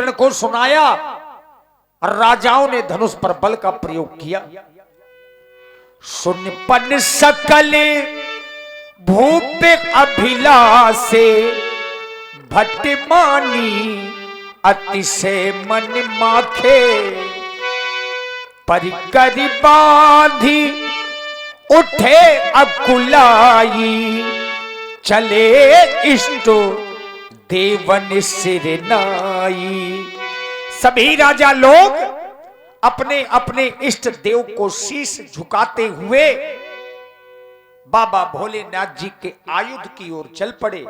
प्रण को सुनाया और राजाओं ने धनुष पर बल का प्रयोग किया। सुन पन सकल भूप अभिलाषे भट्टमानी अतिशय मन माखे परिकर बांधी उठे अकुलाई चले इष्ट देवन सिर नाई। सभी राजा लोग अपने अपने इष्ट देव को शीश झुकाते हुए बाबा भोलेनाथ जी के आयुध की ओर चल पड़े।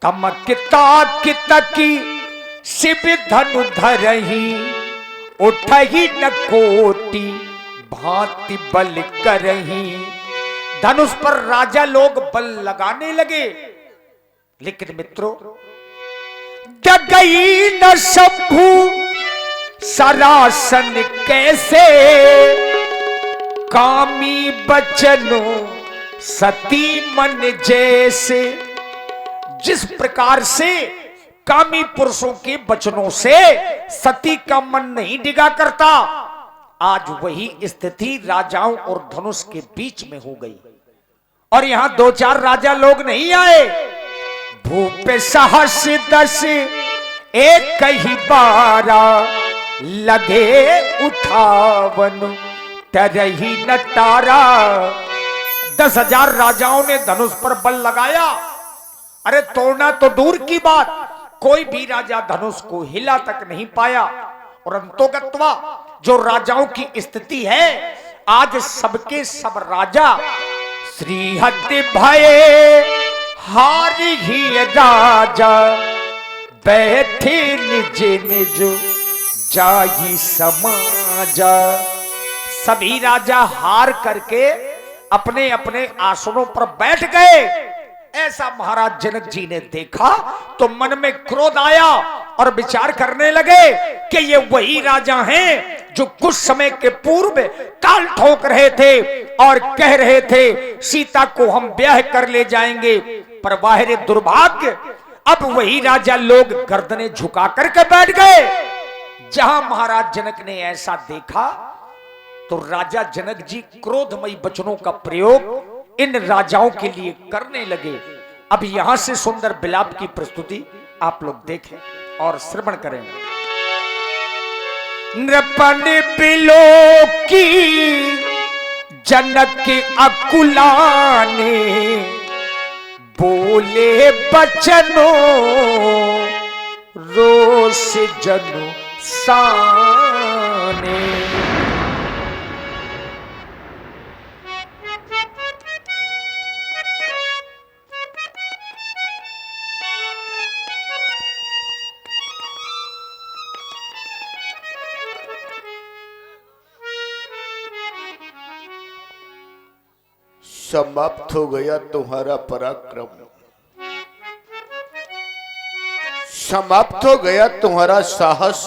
तमकता कितकी शिव धनु धरही उठही न कोटि भांति बल करही। धनुष पर राजा लोग बल लगाने लगे, लेकिन मित्रों डगई न शंभु सरासन कैसे कामी बचनो सती मन जैसे। जिस प्रकार से कामी पुरुषों के वचनों से सती का मन नहीं डिगा करता, आज वही स्थिति राजाओं और धनुष के बीच में हो गई। और यहां दो चार राजा लोग नहीं आए, भूप सहस दस एक ही बारा लगे उठावन तरही न तारा। 10,000 राजाओं ने धनुष पर बल लगाया। अरे तोड़ना तो दूर की बात, कोई भी राजा धनुष को हिला तक नहीं पाया। और अंतोगत्वा जो राजाओं की स्थिति है, आज सबके सब राजा श्रीहद भये हार ही राजा बैठे निज निज जाई समाजा। सभी राजा हार करके अपने अपने आसनों पर बैठ गए। ऐसा महाराज जनक जी ने देखा तो मन में क्रोध आया और विचार करने लगे कि ये वही राजा हैं जो कुछ समय के पूर्व ताल ठोक रहे थे और कह रहे थे सीता को हम ब्याह कर ले जाएंगे। पर बाहर दुर्भाग्य, अब वही राजा लोग गर्दनें झुका करके बैठ गए। जहां महाराज जनक ने ऐसा देखा तो राजा जनक जी क्रोधमयी वचनों का प्रयोग इन राजाओं के लिए करने लगे। अब यहां से सुंदर विलाप की प्रस्तुति आप लोग देखें और श्रवण करें। नृपन बिलो की जनक के अकुलाने बोले बचनो रोष जनु साने। समाप्त हो गया तुम्हारा पराक्रम, समाप्त हो गया तुम्हारा साहस।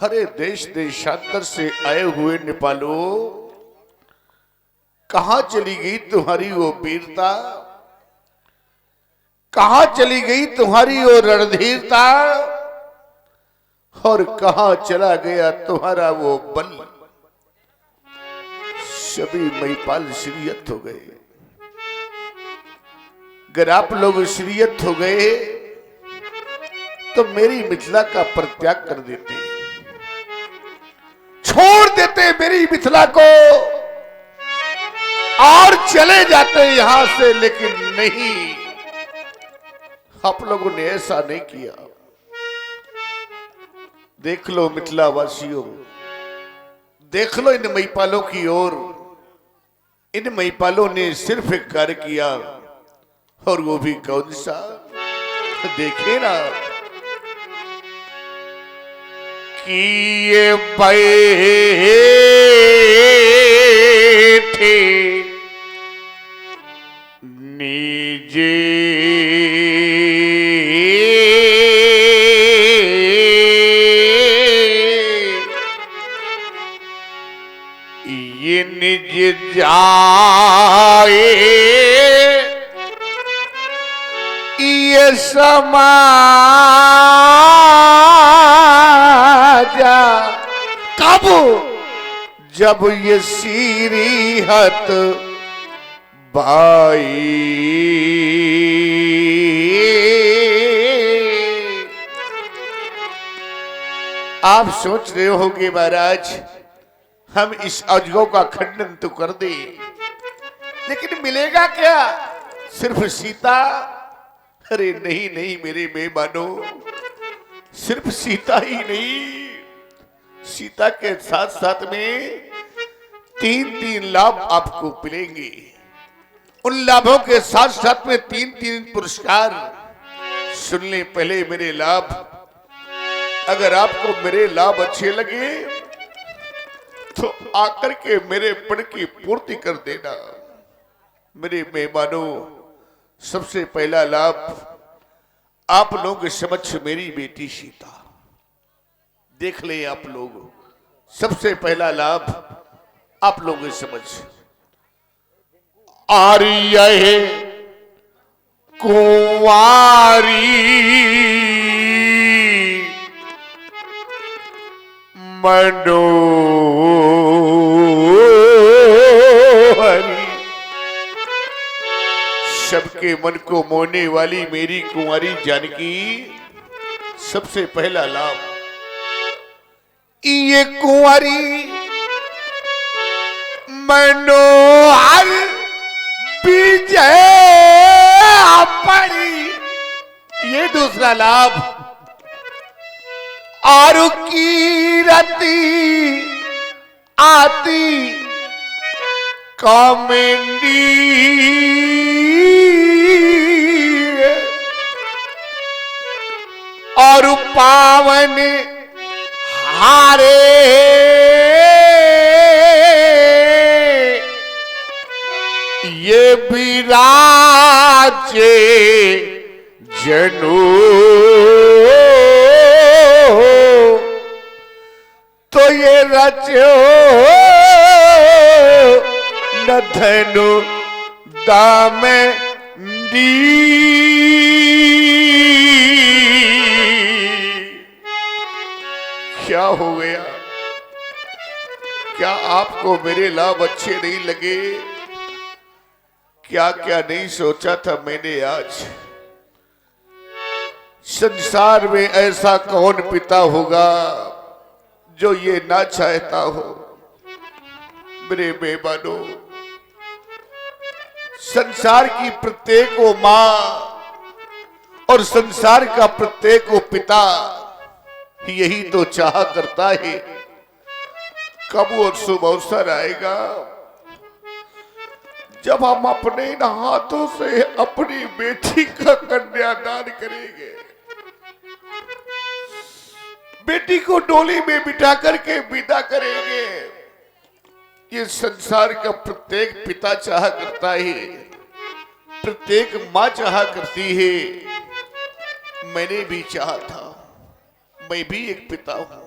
हरे देश देशांतर से आए हुए नेपालो, कहां चली गई तुम्हारी वो वीरता, कहां चली गई तुम्हारी वो रणधीरता, और कहां चला गया तुम्हारा वो बल। सभी महिपाल श्रीयत हो गए। अगर आप लोग श्रीयत हो गए तो मेरी मिथिला का परित्याग कर देते, छोड़ देते मेरी मिथिला को और चले जाते यहां से। लेकिन नहीं, आप लोगों ने ऐसा नहीं किया। देख लो मिथिला वासियों, देख लो इन महिपालों की ओर। इन महिपालों ने सिर्फ एक कार्य किया, और वो भी कौन सा, देखे ना, कि ये बैठे नीजे ये निज जाए ये समा जा कब जब ये सीरीहत भाई आप सोच रहे होगे महाराज हम इस अजगों का खंडन तो कर दे, लेकिन मिलेगा क्या? सिर्फ सीता? अरे नहीं नहीं मेरे मेहमानों, सिर्फ सीता ही नहीं, सीता के साथ साथ में 3-3 लाभ आपको मिलेंगे। उन लाभों के साथ साथ में 3-3 पुरस्कार। सुन ले पहले मेरे लाभ। अगर आपको मेरे लाभ अच्छे लगे तो आकर के मेरे पद की पूर्ति कर देना। मेरे मेहमानों, सबसे पहला लाभ आप लोगों के समक्ष मेरी बेटी सीता। देख ले आप लोग, सबसे पहला लाभ आप लोगों के समक्ष आर्य है कुंवारी मनोहरी, सबके मन को मोहने वाली मेरी कुंवारी जानकी। सबसे पहला लाभ, ये कुंवारी मनोहर विजय पड़ी। ये दूसरा लाभ, और कीरति आती कमेंडी, और पावन हारे ये विराजे जनो। तो ये रचो न धनु दामंडी। क्या हो गया? क्या आपको मेरे लाभ अच्छे नहीं लगे? क्या क्या नहीं सोचा था मैंने आज? संसार में ऐसा कौन पिता होगा जो ये ना चाहता हो? मेरे मेहमानों, संसार की प्रत्येक वो मां और संसार का प्रत्येक वो पिता यही तो चाह करता है कब वो शुभ अवसर आएगा जब हम अपने इन हाथों से अपनी बेटी का कन्यादान करेंगे। बेटी को डोली में बिठा करके विदा करेंगे। ये संसार का प्रत्येक पिता चाह करता है, प्रत्येक मां चाह करती है। मैंने भी चाहा था, मैं भी एक पिता हूं,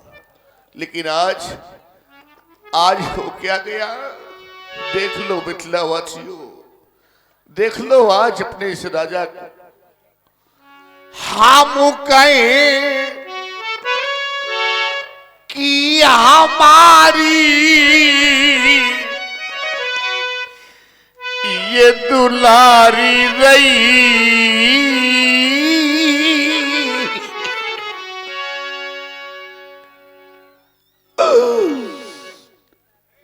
लेकिन आज हो क्या गया? देख लो मिथिला वासियों, देख लो आज अपने इस राजा को। हम कहें कि हमारी ये दुलारी रही,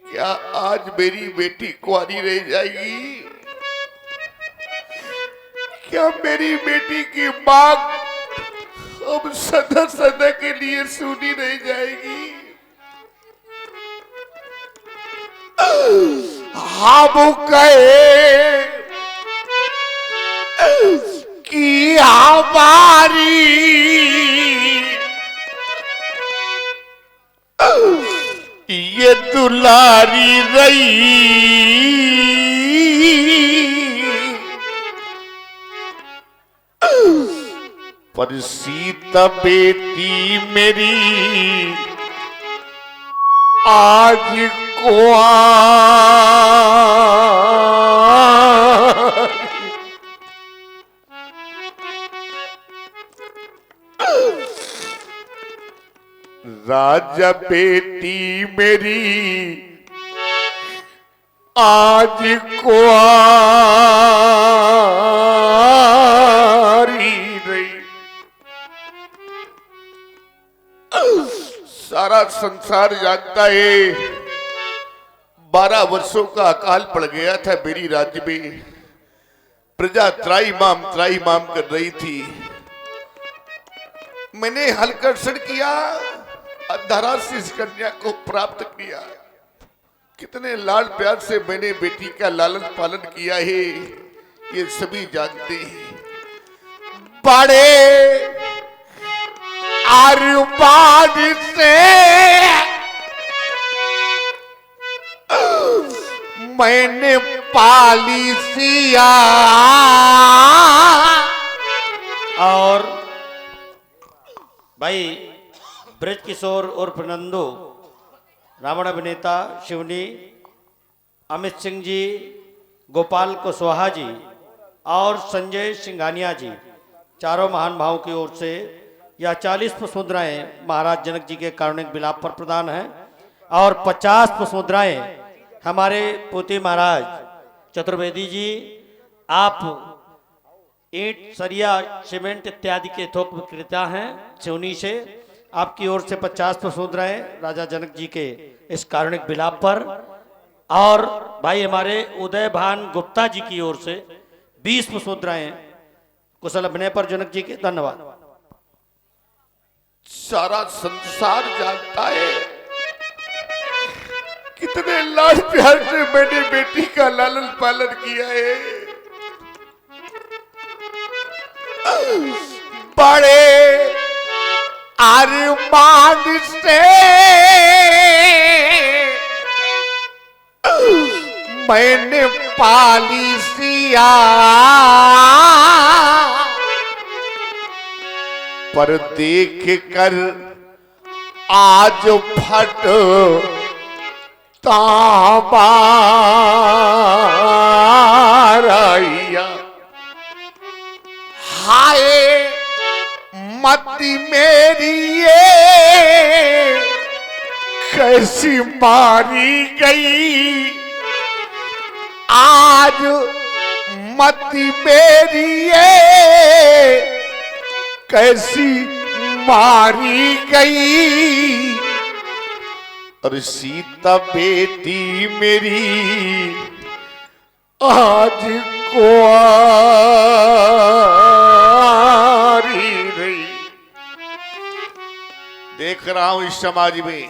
क्या आज मेरी बेटी कुंवारी रह जाएगी? क्या मेरी बेटी की मांग अब सदा सदा के लिए सुनी रह जाएगी? हम कहे कि हमारी ये दुलारी रही, पर सीता बेटी मेरी आज राजा बेटी मेरी आज कुआरी रही। सारा संसार जानता है 12 वर्षों का अकाल पड़ गया था मेरी राज्य में। प्रजा त्राईमाम कर रही थी। मैंने हलकर्षण किया, अंधारा से इस कन्या को प्राप्त किया। कितने लाड प्यार से मैंने बेटी का लालन पालन किया है ये सभी जानते हैं। बड़े आरुबाद से मैंने पाली सिया। और भाई ब्रज किशोर उर्फ नंदू, रावण अभिनेता शिवनी, अमित सिंह जी, गोपाल कुशवाहा जी और संजय सिंघानिया जी, चारों महान भावों की ओर से यह 40 पुष्पमुद्राएं महाराज जनक जी के कारुणिक विलाप पर प्रदान है और 50 पुष्पमुद्राएं हमारे पोती महाराज चतुर्वेदी जी, आप ईंट, सरिया, सीमेंट इत्यादि के थोक विक्रेता हैं सिवनी से। आपकी ओर से 50 पुष्पमुद्राएं राजा जनक जी के इस कारुणिक विलाप पर। और भाई हमारे उदय भान गुप्ता जी की ओर से 20 पुष्पमुद्राएं कुशल अभिनय पर जनक जी के। धन्यवाद। सारा संसार जानता है कितने लाड प्यार से मैंने बेटी का लालन पालन किया है। बड़े अरमान से मैंने पाली सिया। पर देख कर आज फट ताबाराइया। हाय मती मेरी ये कैसी मारी गई। आज मती मेरी ये कैसी मारी गई। और सीता बेटी मेरी आज कुआरी रही। देख रहा हूं इस समाज में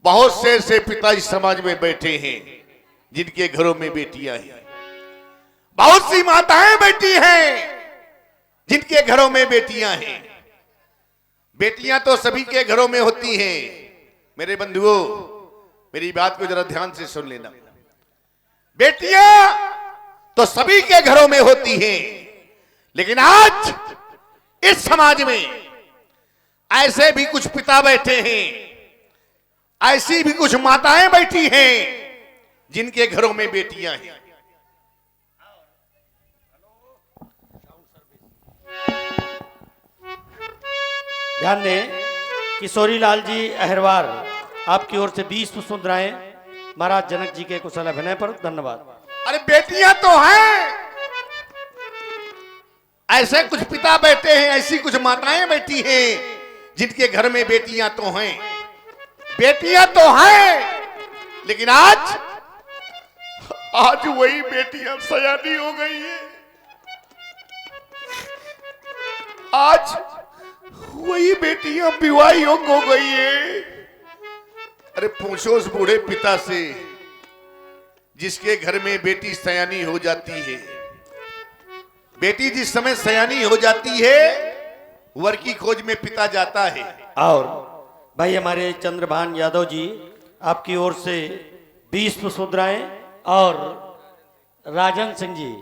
बहुत से ऐसे पिता इस समाज में बैठे हैं जिनके घरों में बेटियां हैं। बहुत सी माताएं बैठी हैं जिनके घरों में बेटियां हैं। बेटियां तो सभी के घरों में होती हैं। मेरे बंधुओं, मेरी बात को जरा ध्यान से सुन लेना। बेटियां तो सभी के घरों में होती हैं, लेकिन आज इस समाज में ऐसे भी कुछ पिता बैठे हैं, ऐसी भी कुछ माताएं बैठी हैं जिनके घरों में बेटियां हैं। ध्यान दें, किशोरी लाल जी अहरवार, आपकी ओर से 20 पुष्पमुद्राएं महाराज जनक जी के कुशल अभिनय पर। धन्यवाद। अरे बेटियां तो हैं, ऐसे कुछ पिता बैठे हैं, ऐसी कुछ माताएं बैठी हैं जिनके घर में बेटियां तो हैं। बेटियां तो हैं, लेकिन आज वही बेटियां सयानी हो गई है। आज वही बेटियां विवाह योग्य हो गई है। अरे पूछो उस बूढ़े पिता से जिसके घर में बेटी सयानी हो जाती है। बेटी जिस समय सयानी हो जाती है, वर की खोज में पिता जाता है। और भाई हमारे चंद्रभान यादव जी, आपकी ओर से 20 पुष्पमुद्राएं और राजन सिंह जी,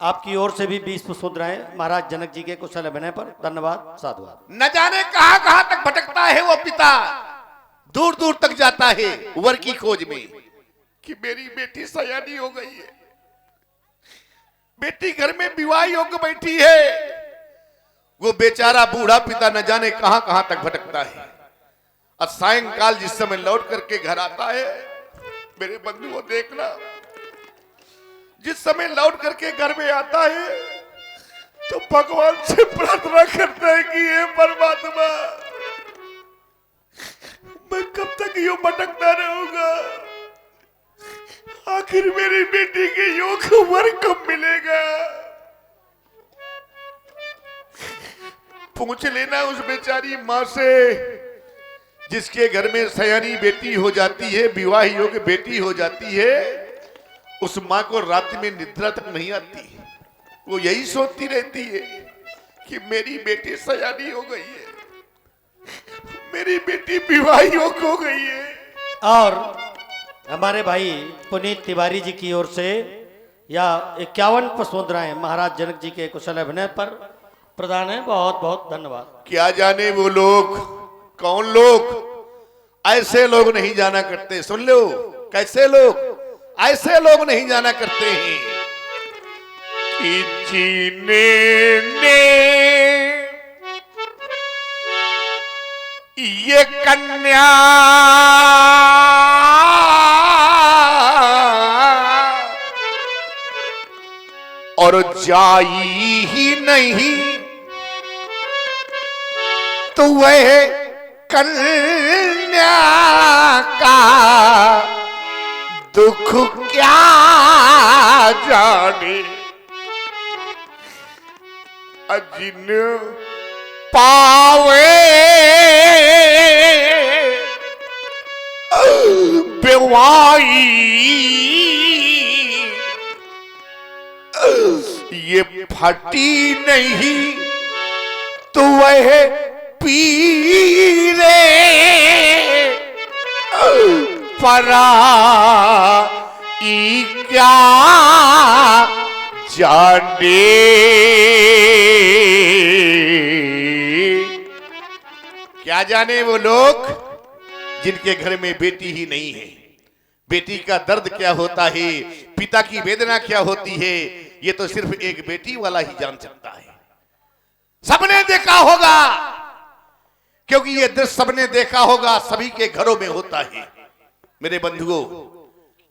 आपकी ओर से भी 20 पुष्पमुद्राएं महाराज जनक जी के कुशल अभिनय पर। धन्यवाद, साधुवाद। न जाने कहां कहां तक भटकता है वो पिता, दूर दूर तक जाता है वर की खोज में कि मेरी बेटी सयानी हो गई है, बेटी घर में विवाह योग्य बैठी है। वो बेचारा बूढ़ा पिता न जाने कहां कहां तक भटकता है। और सायंकाल जिस समय लौट करके घर आता है, मेरे बंधु को देखना, जिस समय लौट करके घर में आता है तो भगवान से प्रार्थना करता है कि हे परमात्मा, मैं कब तक यूं भटकता रहूंगा, आखिर मेरी बेटी के योग वर कब मिलेगा। पूछ लेना उस बेचारी माँ से जिसके घर में सयानी बेटी हो जाती है, विवाह योग्य बेटी हो जाती है, उस माँ को रात में निद्रा तक नहीं आती। वो यही सोचती रहती है कि मेरी बेटी सयानी हो गई है, मेरी बेटी विवाह योग्य हो गई है। और हमारे भाई पुनीत तिवारी जी की ओर से या 51 पुष्पमुद्राएं महाराज जनक जी के कुशल अभिनय पर प्रदान है। बहुत बहुत धन्यवाद। क्या जाने वो लोग, कौन लोग, ऐसे लोग नहीं जाना करते। सुन लो, कैसे लोग, ऐसे लोग नहीं जाना करते हैं कि जीने ने ये कन्या और जाई ही नहीं तो वह कन्या का दुख क्या जाने। अजिन पावे बेवाई ये फटी नहीं तो वह पीरे परा ई क्या जाने। क्या जाने वो लोग जिनके घर में बेटी ही नहीं है। बेटी का दर्द क्या होता है, पिता की वेदना क्या होती है, ये तो सिर्फ एक बेटी वाला ही जान सकता है। सबने देखा होगा, क्योंकि ये दृश्य सबने देखा होगा, सभी के घरों में होता है मेरे बंधुओं।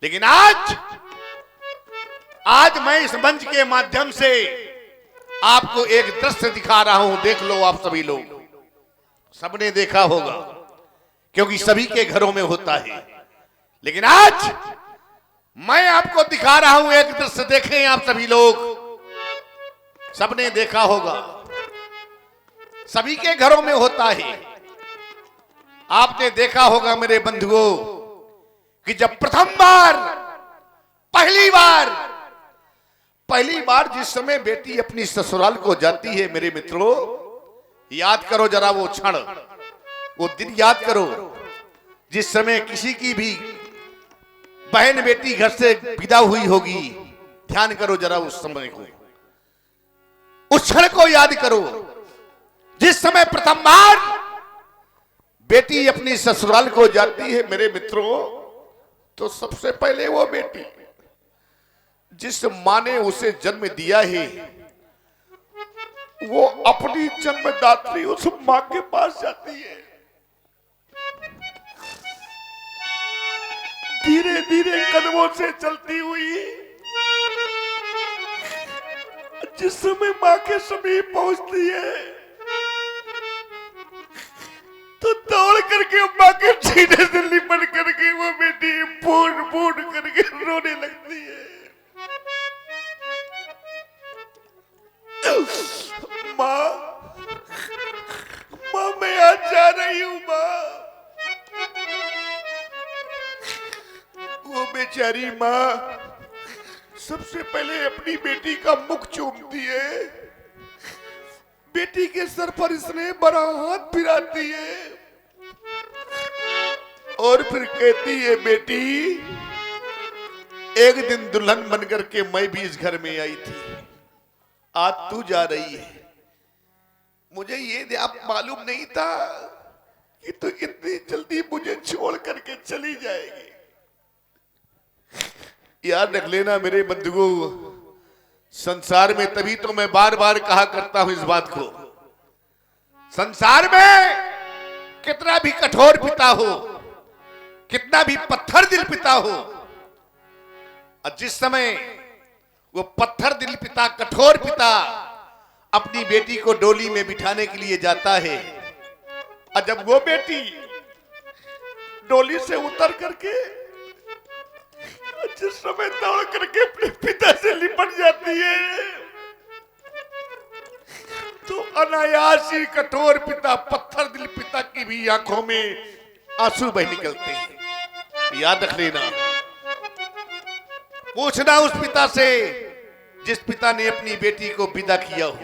लेकिन आज मैं इस मंच के माध्यम से आपको एक दृश्य दिखा रहा हूं। देख लो आप सभी लोग, सबने देखा होगा क्योंकि सभी के घरों में होता है। लेकिन आज मैं आपको दिखा रहा हूं एक दृश्य, देखें आप सभी लोग, सबने देखा होगा, सभी के घरों में होता है। आपने देखा होगा मेरे बंधुओं कि जब प्रथम बार, पहली बार जिस समय बेटी अपनी ससुराल को जाती है, मेरे मित्रों याद करो जरा वो क्षण, वो दिन याद करो जिस समय किसी की भी बहन बेटी घर से विदा हुई होगी। ध्यान करो जरा उस समय को, उस क्षण को याद करो जिस समय प्रथम बार बेटी अपनी ससुराल को जाती है। मेरे मित्रों, तो सबसे पहले वो बेटी जिस मां ने उसे जन्म दिया है, वो अपनी जन्मदात्री उस मां के पास जाती है। धीरे धीरे कदमों से चलती हुई जिस समय मां के समीप पहुंचती है, तो दौड़ करके मां के सीने से लिपट करके वो बेटी फूट फूट करके रोने लगती है। मां, मैं आज जा रही हूं मां। वो बेचारी मां सबसे पहले अपनी बेटी का मुख चूमती है, बेटी के सर पर इसने बड़ा हाथ फिराती है और फिर कहती है, बेटी एक दिन दुल्हन बनकर के मैं भी इस घर में आई थी, आज तू जा रही है। मुझे ये आप मालूम नहीं था कि तू इतनी जल्दी मुझे छोड़ करके चली जाएगी। याद रख लेना मेरे बंधुओं, संसार में, तभी तो मैं बार बार कहा करता हूं इस बात को, संसार में कितना भी कठोर पिता हो, कितना भी पत्थर दिल पिता हो, और जिस समय वो पत्थर दिल पिता, कठोर पिता अपनी बेटी को डोली में बिठाने के लिए जाता है, और जब वो बेटी डोली से उतर करके जिस समय दौड़ करके अपने पिता से लिपट जाती है, तो अनायास ही कठोर पिता, पत्थर दिल पिता की भी आंखों में आंसू बह निकलते हैं। याद रख लेना, पूछना उस पिता से जिस पिता ने अपनी बेटी को विदा किया हो,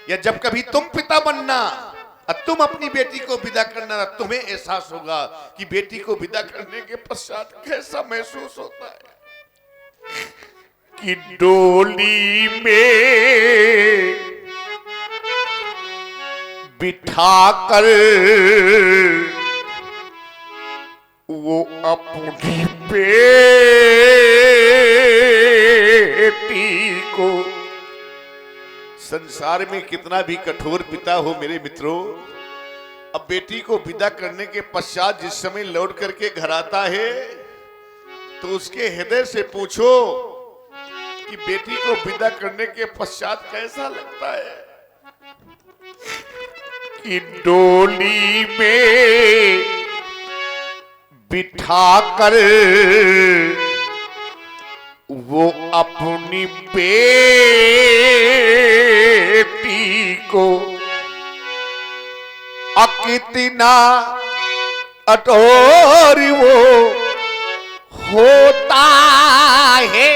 या जब कभी तुम पिता बनना और तुम अपनी बेटी को विदा करना, तुम्हें एहसास होगा कि बेटी को विदा करने के पश्चात कैसा महसूस होता है कि डोली में बिठाकर वो अपनी बेटी को, संसार में कितना भी कठोर पिता हो मेरे मित्रों, अब बेटी को विदा करने के पश्चात जिस समय लौट करके घर आता है, तो उसके हृदय से पूछो कि बेटी को विदा करने के पश्चात कैसा लगता है कि डोली में बिठाकर वो अपनी बेटी को कितना अटोर वो होता है।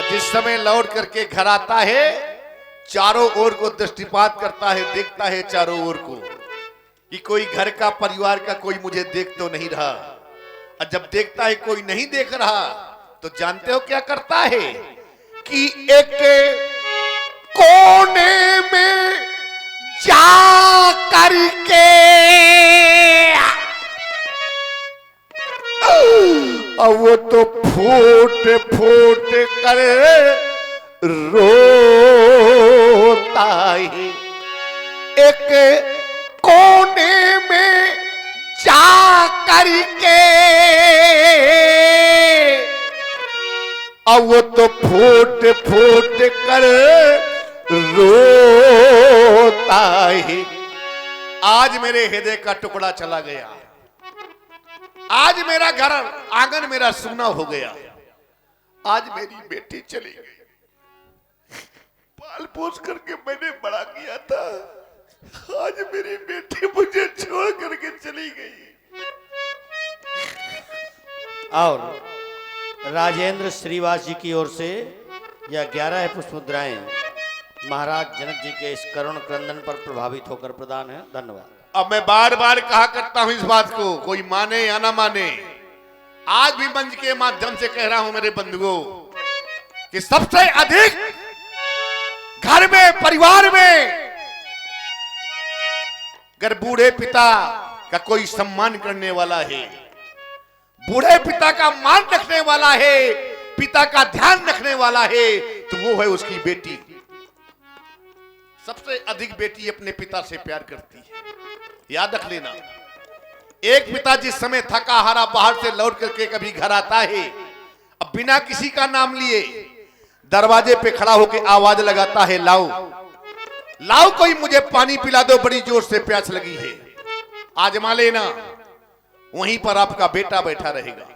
जिस समय लौट करके घर आता है, चारों ओर को दृष्टिपात करता है, देखता है चारों ओर को कि कोई घर का, परिवार का कोई मुझे देख तो नहीं रहा। और जब देखता है कोई नहीं देख रहा, तो जानते हो क्या करता है कि एक कोने में जा करके और वो तो फूट फूट कर रोता है। एक कोने में जा करके और वो तो फूट फूट कर रोता है। आज मेरे हृदय का टुकड़ा चला गया, आज मेरा घर आंगन मेरा सूना हो गया, आज मेरी बेटी चली गई। पाल पोस करके मैंने बड़ा किया था, आज मेरी बेटी मुझे छोड़ करके चली गई। और राजेंद्र श्रीवास जी की ओर से यह 11 पुष्प मुद्राएं महाराज जनक जी के इस करुण क्रंदन पर प्रभावित होकर प्रदान है। धन्यवाद। अब मैं बार बार कहा करता हूं इस बात को, कोई माने या ना माने, आज भी मंच के माध्यम से कह रहा हूं मेरे बंधुओं कि सबसे अधिक घर में, परिवार में अगर बूढ़े पिता का कोई सम्मान करने वाला है, बूढ़े पिता का मान रखने वाला है, पिता का ध्यान रखने वाला है, तो वो है उसकी बेटी। सबसे अधिक बेटी अपने पिता से प्यार करती है। याद रख लेना, एक पिता जिस समय थका हारा बाहर से लौट करके कभी घर आता है, अब बिना किसी का नाम लिए दरवाजे पे खड़ा होकर आवाज लगाता है, लाओ लाओ कोई मुझे पानी पिला दो, बड़ी जोर से प्यास लगी है। आजमा लेना, वहीं पर आपका बेटा बैठा रहेगा,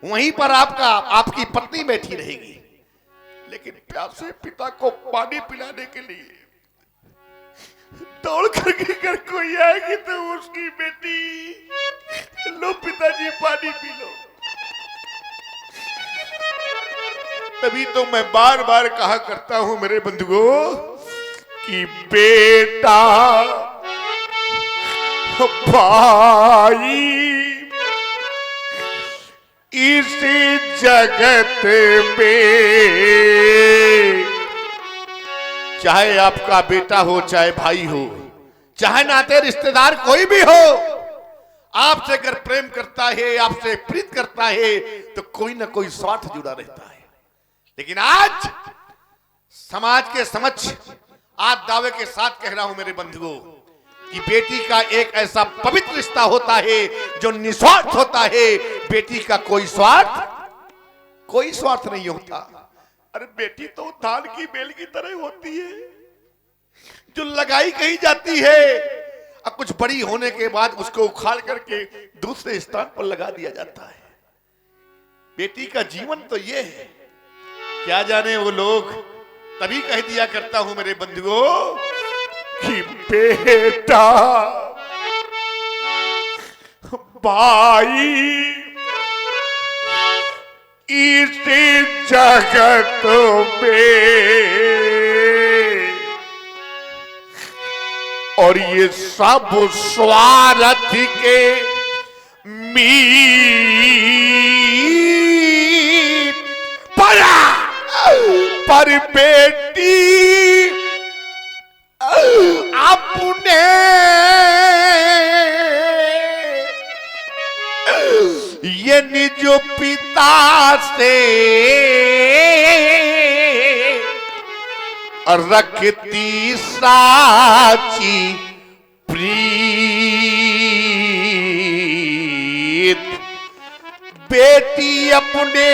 वहीं पर आपकी पत्नी बैठी रहेगी, लेकिन प्यासे पिता को पानी पिलाने के लिए दौड़ करके घर कोई आएगी तो उसकी बेटी, लो पिताजी पानी पी लो। तभी तो मैं बार बार कहा करता हूं मेरे बंधुओं कि बेटा भाई इस जगत में, चाहे आपका बेटा हो, चाहे भाई हो, चाहे नाते रिश्तेदार कोई भी हो, आपसे अगर प्रेम करता है, आपसे प्रीत करता है, तो कोई ना कोई स्वार्थ जुड़ा रहता है। लेकिन आज समाज के समक्ष आज दावे के साथ कह रहा हूं मेरे बंधुओं कि बेटी का एक ऐसा पवित्र रिश्ता होता है जो निस्वार्थ होता है। बेटी का कोई स्वार्थ नहीं होता। अरे बेटी तो धान की बेल की तरह होती है जो लगाई कहीं जाती है और कुछ बड़ी होने के बाद उसको उखाड़ करके दूसरे स्थान पर लगा दिया जाता है। बेटी का जीवन तो ये है। क्या जाने वो लोग, तभी कह दिया करता हूं मेरे बंधुओं कि बेटा भाई इस जगत में और ये सब स्वार्थ के मीत पर बेटी अपने ये निज पिता से रखती साची प्रीत। बेटी अपने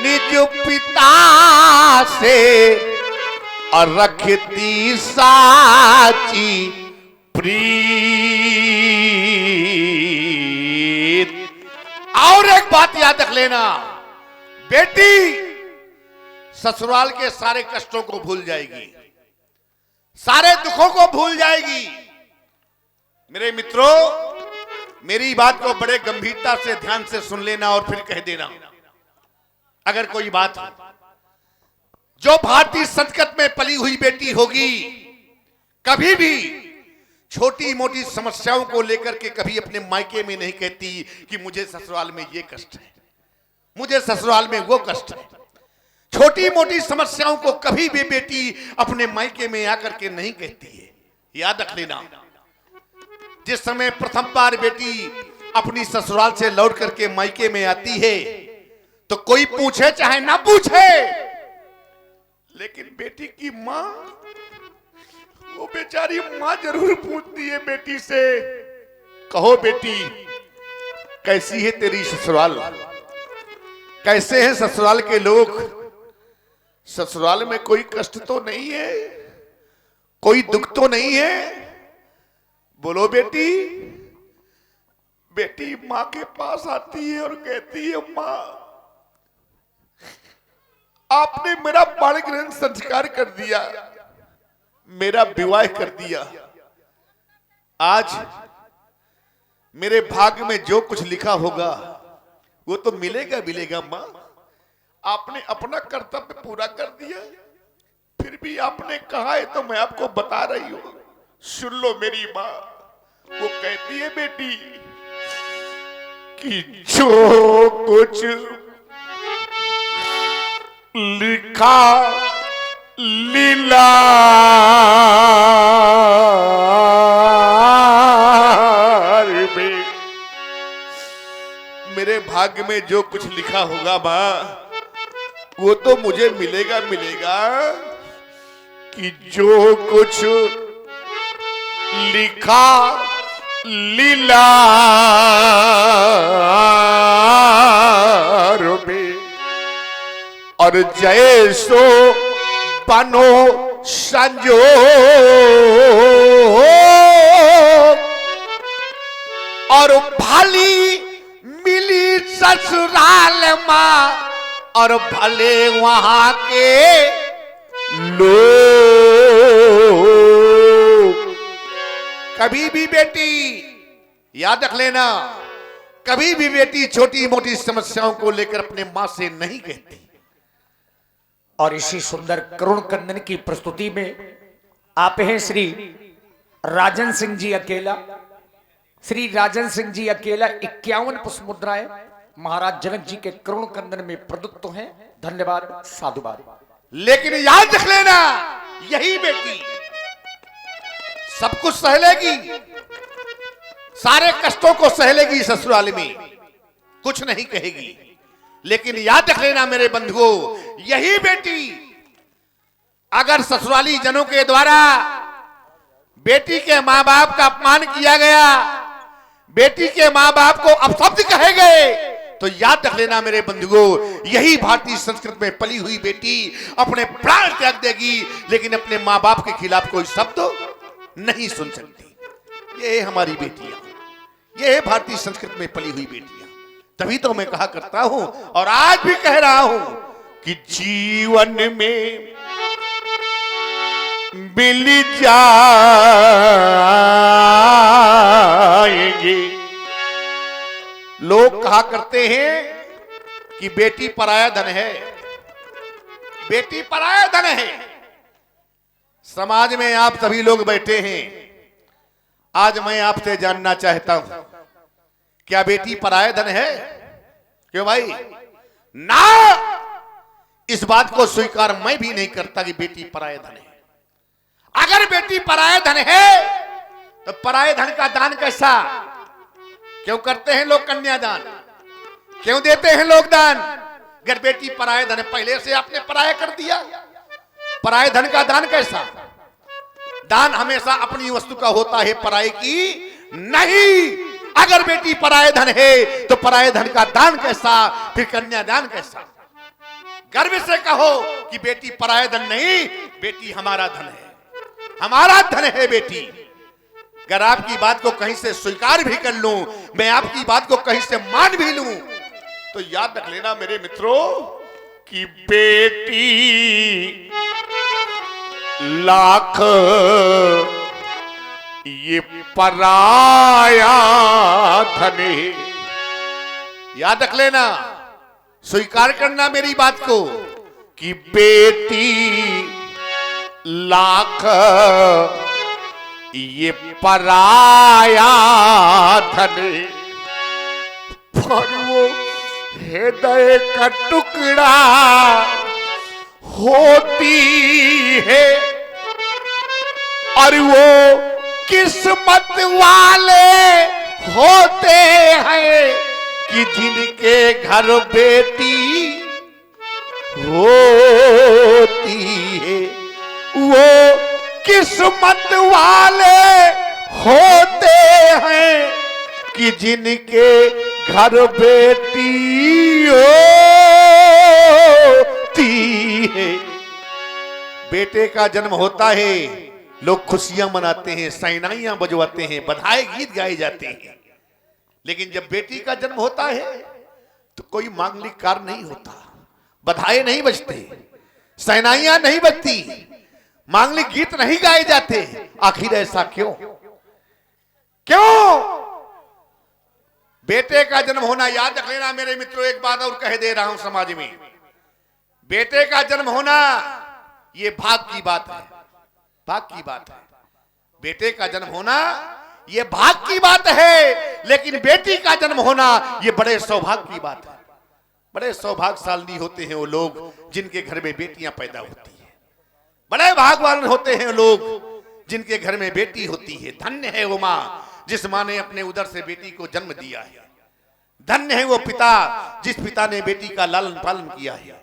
निज पिता से रखती साची प्रीत। और एक बात याद रख लेना, बेटी ससुराल के सारे कष्टों को भूल जाएगी, सारे दुखों को भूल जाएगी। मेरे मित्रों, मेरी बात को बड़े गंभीरता से ध्यान से सुन लेना और फिर कह देना अगर कोई बात हो। जो भारतीय संस्कृति में पली हुई बेटी होगी कभी भी छोटी मोटी समस्याओं को लेकर के कभी अपने मायके में नहीं कहती कि मुझे ससुराल में ये कष्ट है, मुझे ससुराल में वो कष्ट है। छोटी मोटी समस्याओं को कभी भी बेटी अपने मायके में आकर के नहीं कहती है। याद रख लेना, जिस समय प्रथम बार बेटी अपनी ससुराल से लौट करके मायके में आती है तो कोई पूछे चाहे ना पूछे, लेकिन बेटी की मां, वो बेचारी मां जरूर पूछती है बेटी से, कहो बेटी कैसी है तेरी ससुराल, कैसे हैं ससुराल के लोग, ससुराल में कोई कष्ट तो नहीं है, कोई दुख तो नहीं है, बोलो बेटी। बेटी मां के पास आती है और कहती है मां आपने मेरा बाल ग्रहण संस्कार कर दिया, मेरा विवाह कर दिया, आज मेरे भाग्य में जो कुछ लिखा होगा वो तो मिलेगा मिलेगा मां। आपने अपना कर्तव्य पूरा कर दिया, फिर भी आपने कहा है तो मैं आपको बता रही हूं, सुन लो मेरी मां। वो कहती है बेटी कि जो कुछ लिखा लीलार में, मेरे भाग्य में जो कुछ लिखा होगा मां वो तो मुझे मिलेगा मिलेगा, कि जो कुछ लिखा लीलार में और जैसो बनो संजोग और भली मिली ससुराल मां और भले वहां के लोग। कभी भी बेटी याद रख लेना, कभी भी बेटी छोटी मोटी समस्याओं को लेकर अपने मां से नहीं कहती। और इसी सुंदर करुण कंदन की प्रस्तुति में आप हैं श्री राजन सिंह जी अकेला। श्री राजन सिंह जी अकेला 51 पुष्प मुद्राएं महाराज जनक जी के करुण कंदन में प्रदत्त हैं। धन्यवाद, साधुवाद। लेकिन याद रख लेना, यही बेटी सब कुछ सह लेगी, सारे कष्टों को सह लेगी ससुराल में, कुछ नहीं कहेगी। लेकिन याद रख लेना मेरे बंधुओं, यही बेटी अगर ससुराली जनों के द्वारा बेटी के माँ बाप का अपमान किया गया, बेटी के माँ बाप को अपशब्द कहे गए, तो याद रख लेना मेरे बंधुओं, यही भारतीय संस्कृति में पली हुई बेटी अपने प्राण त्याग देगी, लेकिन अपने माँ बाप के खिलाफ कोई शब्द नहीं सुन सकती। ये हमारी बेटियां, ये है भारतीय संस्कृति में पली हुई बेटियां। तभी तो मैं कहा करता हूं और आज भी कह रहा हूं कि जीवन में मिल जाएंगे। लोग कहा करते हैं कि बेटी पराया धन है, बेटी पराया धन है। समाज में आप सभी लोग बैठे हैं, आज मैं आपसे जानना चाहता हूं, क्या बेटी पराया धन है? क्यों भाई? ना, इस बात को स्वीकार मैं भी नहीं करता कि बेटी पराया धन है। अगर बेटी पराया धन है तो पराये धन का दान कैसा? क्यों करते हैं लोग कन्यादान? क्यों देते हैं लोग दान? अगर बेटी पराये धन है, पहले से आपने पराया कर दिया, पराये धन का दान कैसा? दान हमेशा अपनी वस्तु का होता है, पराये की नहीं। अगर बेटी पराये धन है तो पराये धन का दान कैसा, फिर कन्यादान कैसा? गर्व से कहो कि बेटी पराये धन नहीं, बेटी हमारा धन है, हमारा धन है बेटी। अगर आपकी बात को कहीं से स्वीकार भी कर लूं, मैं आपकी बात को कहीं से मान भी लूं, तो याद रख लेना मेरे मित्रों कि बेटी लाख ये पराया धन है। याद रख लेना, स्वीकार करना मेरी बात को कि बेटी लाख ये पराया धन, पर वो हृदय का टुकड़ा होती है, और वो किस्मत वाले होते हैं कि जिनके घर बेटी होती है। वो किस्मत वाले होते हैं कि जिनके घर बेटी होती है। बेटे का जन्म होता है, लोग खुशियां मनाते हैं, शहनाइयां बजवाते हैं, बधाई गीत गाए जाते हैं। लेकिन जब बेटी का जन्म होता है तो कोई मांगलिक कार्य नहीं होता, बधाई नहीं बजते, शहनाइयां नहीं बजती, मांगलिक गीत नहीं गाए जाते। आखिर ऐसा क्यों? क्यों? बेटे का जन्म होना, याद रख लेना मेरे मित्रों, एक बात और कह दे रहा हूं समाज में, बेटे का जन्म होना ये भाग की बात है, भाग की बात है। बेटे का जन्म होना ये भाग की बात है, लेकिन बेटी का जन्म होना ये बड़े सौभाग्य की बात है। बड़े सौभाग्यशाली होते हैं वो लोग जिनके घर में बेटियां पैदा होती है, बड़े भाग्यवान होते हैं लोग जिनके घर में बेटी होती है। धन्य है वो माँ जिस माँ ने अपने उदर से बेटी को जन्म दिया है। धन्य है वो पिता जिस पिता ने बेटी का लालन पालन किया है।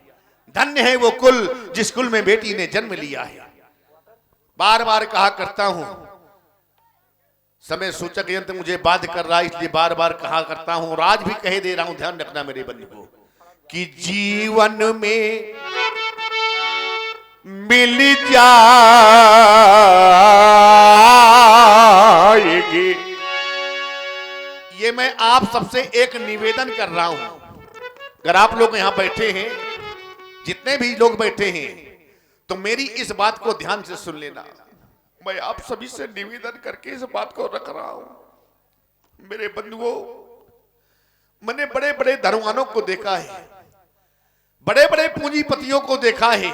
धन्य है वो कुल जिस कुल में बेटी ने जन्म लिया है। बार बार कहा करता हूं, समय सूचक यंत्र मुझे बाध्य कर रहा है, इसलिए बार बार कहा करता हूं और आज भी कह दे रहा हूं, ध्यान रखना मेरे बंधु को, कि जीवन में मिल जाएगी। ये मैं आप सबसे एक निवेदन कर रहा हूं, अगर आप लोग यहां बैठे हैं, जितने भी लोग बैठे हैं, तो मेरी इस बात को ध्यान से सुन लेना। मैं आप सभी से निवेदन करके इस बात को रख रहा हूं। मेरे बंधुओं, मैंने बड़े बड़े धनवानों को देखा है, बड़े बड़े पूंजीपतियों को देखा है।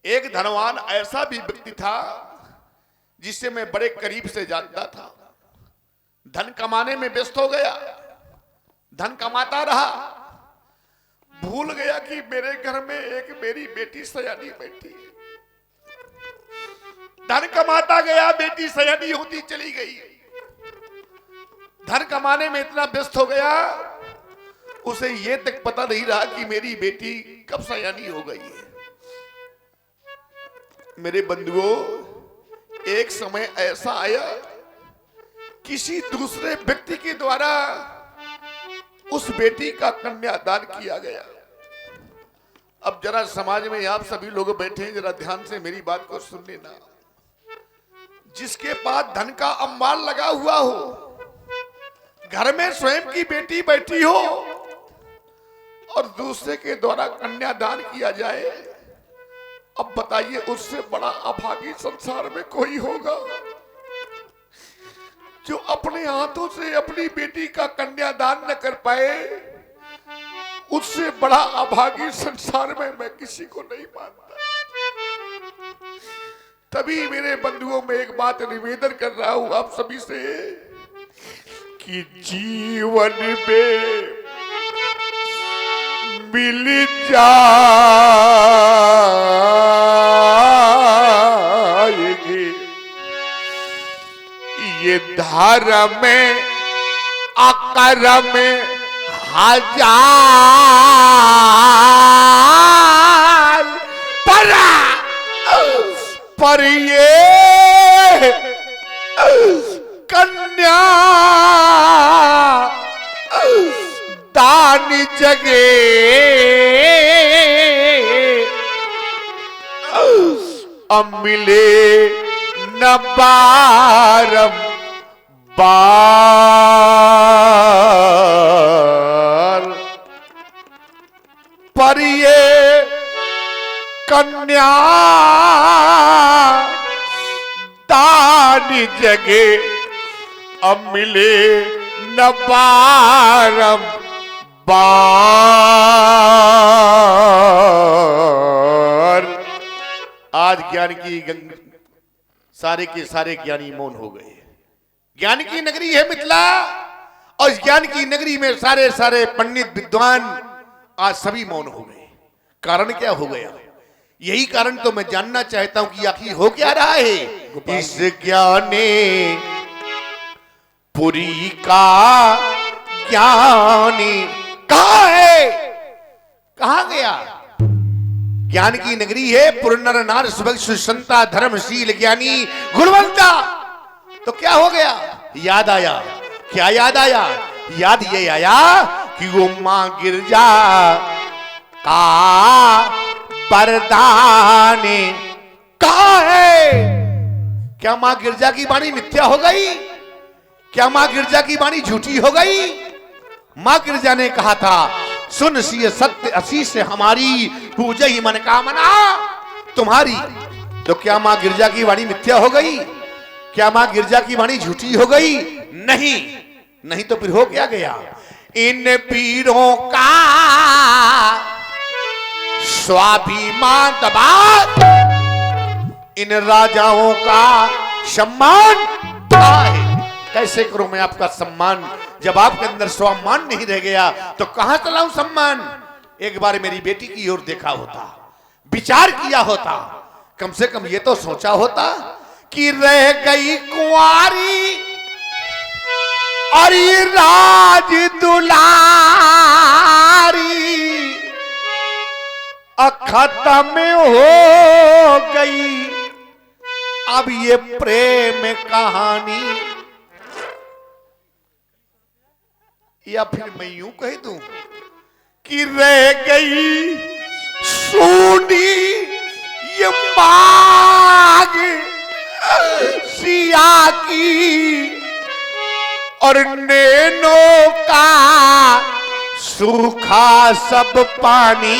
एक धनवान ऐसा भी व्यक्ति था जिससे मैं बड़े करीब से जानता था। धन कमाने में व्यस्त हो गया, धन कमाता रहा, भूल गया कि मेरे घर में एक मेरी बेटी सयानी बैठी है। धन कमाता गया, बेटी सयानी होती चली गई। धन कमाने में इतना व्यस्त हो गया, उसे ये तक पता नहीं रहा कि मेरी बेटी कब सयानी हो गई है। मेरे बंधुओं, एक समय ऐसा आया, किसी दूसरे व्यक्ति के द्वारा उस बेटी का कन्यादान किया गया। अब जरा समाज में आप सभी लोग बैठे हैं, जरा ध्यान से मेरी बात को सुन लेना। जिसके पास धन का अंबार लगा हुआ हो, घर में स्वयं की बेटी बैठी हो और दूसरे के द्वारा कन्यादान किया जाए, अब बताइए उससे बड़ा अभागी संसार में कोई होगा? जो अपने हाथों से अपनी बेटी का कन्यादान न कर पाए, उससे बड़ा अभागी संसार में मैं किसी को नहीं मानता। तभी मेरे बंधुओं में एक बात निवेदन कर रहा हूं आप सभी से कि जीवन में मिल जाएगी ये धर्म में अकर्म में हजार पर ये कन्या दान जगे अब मिले न बारम बार पर ये कन्या दान जगे अब मिले न बारम बार। आज ज्ञान की सारे के सारे ज्ञानी मौन हो गए। ज्ञान की नगरी है मिथिला, और इस ज्ञान की नगरी में सारे सारे पंडित विद्वान आज सभी मौन हो गए। कारण क्या हो गया? यही कारण तो मैं जानना चाहता हूं कि आखिर हो क्या रहा है। इस ज्ञाने पुरी का ज्ञानी कहां है? कहां गया? ज्ञान की नगरी है, पुर नर नार सुसंता धर्मशील ज्ञानी गुणवंता। तो क्या हो गया? याद आया। क्या याद आया? याद ये आया कि वो मां गिरजा का परदाने कहां है? क्या मां गिरजा की वाणी मिथ्या हो गई? क्या मां गिरजा की वाणी झूठी हो गई? मां गिरजा ने कहा था, सुन सी सत्य आशीष से हमारी पूजा ही मन कामना तुम्हारी। तो क्या मां गिरजा की वाणी मिथ्या हो गई? क्या मां गिरजा की वाणी झूठी हो गई? नहीं। नहीं तो फिर हो क्या गया? इन वीरों का स्वाभिमान दबा, इन राजाओं का सम्मान है। कैसे करूं मैं आपका सम्मान जब आपके अंदर स्वाभिमान नहीं रह गया? तो कहां चलाऊं सम्मान? एक बार मेरी बेटी की ओर देखा होता, विचार किया होता, कम से कम ये तो सोचा होता कि रह गई कुंवारी और ये राज दुलारी खत्म हो गई अब ये प्रेम कहानी। या फिर मैं यूं कह दूं कि रह गई सोनी ये मांग सिया की और नैनों का सूखा सब पानी।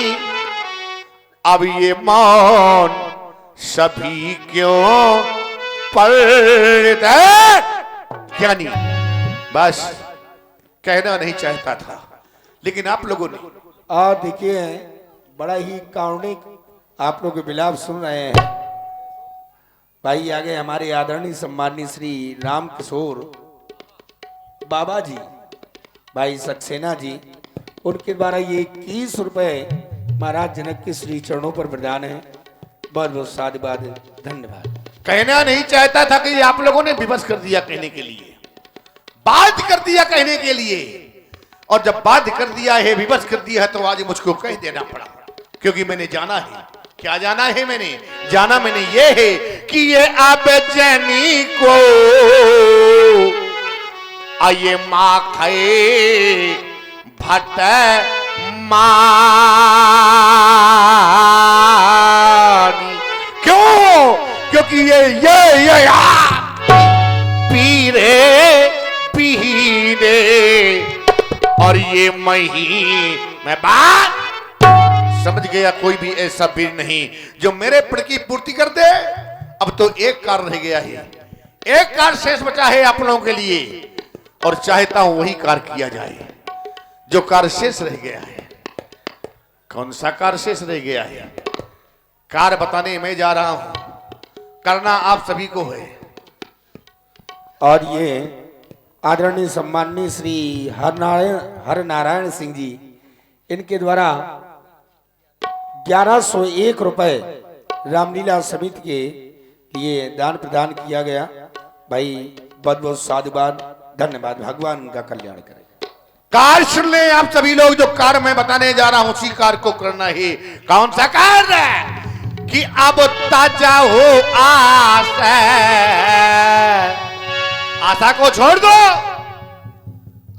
अब ये मौन सभी क्यों पलट? ज्ञानी बस कहना नहीं चाहता था, लेकिन आप लोगों ने देखिए बड़ा ही कारुणिक आप लोग विलाप सुन रहे हैं। भाई आगे हमारे आदरणीय सम्माननीय श्री राम किशोर बाबा जी, भाई सक्सेना जी, उनके द्वारा ये 21 रुपए महाराज जनक के श्री चरणों पर प्रदान है। बहुत बहुत साधुवाद, धन्यवाद। कहना नहीं चाहता था कि आप लोगों ने विवश कर दिया कहने के लिए, बात कर दिया कहने के लिए, और जब बात कर दिया है, विवश कर दिया है, तो आज मुझको कह देना पड़ा, क्योंकि मैंने जाना है क्या जाना है मैंने? जाना मैंने ये है कि ये अब जैनी को आये माँ खाए भट मानी। क्यों? क्योंकि ये पीरे पीने और ये मैं बात समझ गया। कोई भी ऐसा वीर नहीं जो मेरे प्रण की पूर्ति कर दे। अब तो एक कार्य रह गया है, एक कार्य शेष बचा है आप लोगों के लिए, और चाहता हूं वही कार्य किया जाए जो कार्य शेष रह गया है। कौन सा कार्य शेष रह गया है? कार्य बताने मैं जा रहा हूं, करना आप सभी को है। और ये आदरणीय सम्माननीय श्री हरनारायण सिंह जी, इनके द्वारा 1101 रुपए रामलीला समिति के लिए दान प्रदान किया गया। भाई बहुत बहुत साधुवाद, धन्यवाद। भगवान उनका कल्याण करे। कार्य सुन ले आप सभी लोग। जो कार्य मैं बताने जा रहा हूं उसी कार्य को करना है। कौन सा कार्य? कि अब ताजा हो आशा, आशा को छोड़ दो,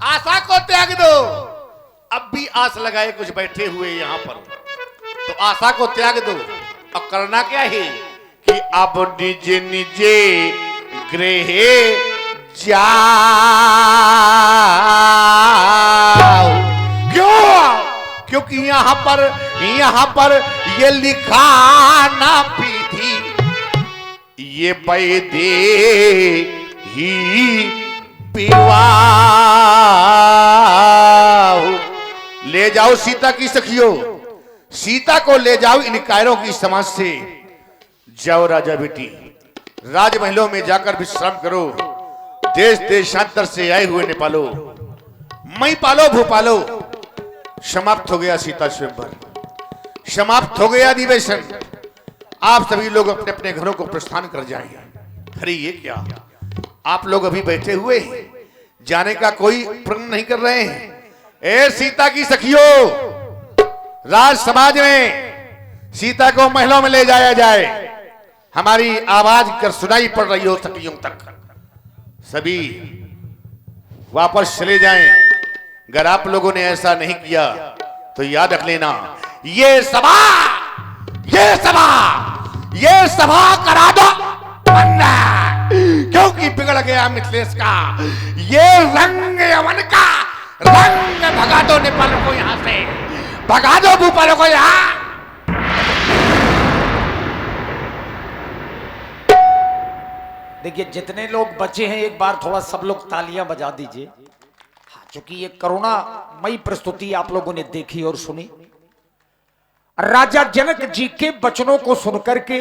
आशा को त्याग दो। अब भी आस लगाए कुछ बैठे हुए यहां पर, तो आशा को त्याग दो। अब करना क्या है कि अब निजे निजे गृह जाओ। क्यों? क्योंकि यहां पर ये लिखा ना पीधी ये पैदे ही पीवा। ले जाओ सीता की सखियों, सीता को ले जाओ इन कायरों की समाज से। जाओ राजा बेटी, राजमहलों में जाकर विश्राम करो। देश देशांतर से आए हुए नेपालो, मई पालो भूपालो। समाप्त हो गया सीता स्वयंवर, समाप्त हो गया अधिवेशन। आप सभी लोग अपने अपने घरों को प्रस्थान कर जाएंगे। अरे ये क्या, आप लोग अभी बैठे हुए हैं, जाने का कोई प्रण नहीं कर रहे हैं। ए सीता की सखियों, राज समाज में सीता को महलों में ले जाया जाए। हमारी आवाज कर सुनाई पड़ रही हो सखियों तक। सभी वापस चले जाएं। अगर आप लोगों ने ऐसा नहीं किया तो याद रख लेना, ये सभा करा दो बंद, क्योंकि बिगड़ गया मिथिलेश का ये रंग यवन का रंग। भगा दो नेपाल को यहां से, भगा दो भूपाल को यहां। देखिए जितने लोग बचे हैं एक बार थोड़ा सब लोग तालियां बजा दीजिए। क्योंकि ये करुणामयी प्रस्तुति आप लोगों ने देखी और सुनी। राजा जनक जी के वचनों को सुनकर के